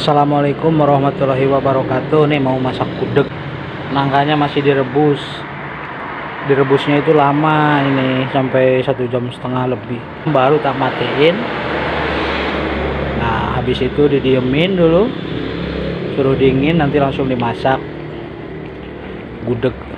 Assalamualaikum warahmatullahi wabarakatuh. Nih mau masak gudeg. Nangkanya masih direbus. Direbusnya itu lama ini, sampai 1,5 jam lebih. Baru tak matiin. Nah, habis itu didiemin dulu. Suruh dingin, nanti langsung dimasak. Gudeg.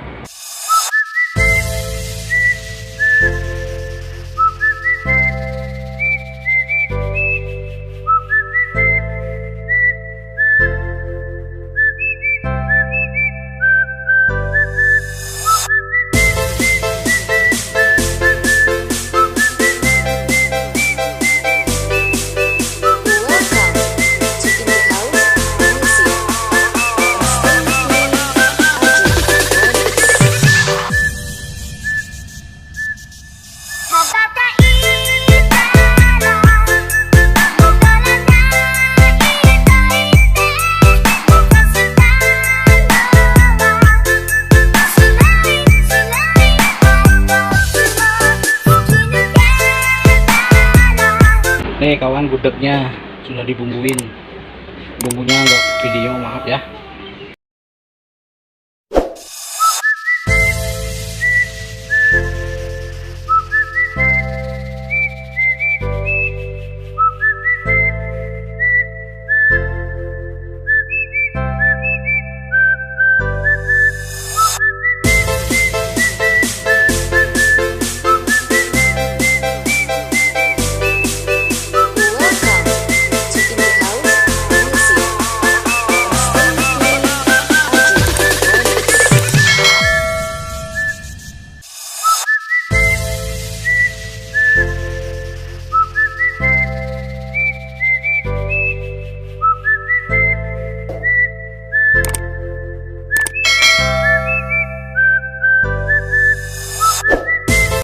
Nih kawan, gudegnya sudah dibumbuin. Bumbunya enggak video, maaf ya.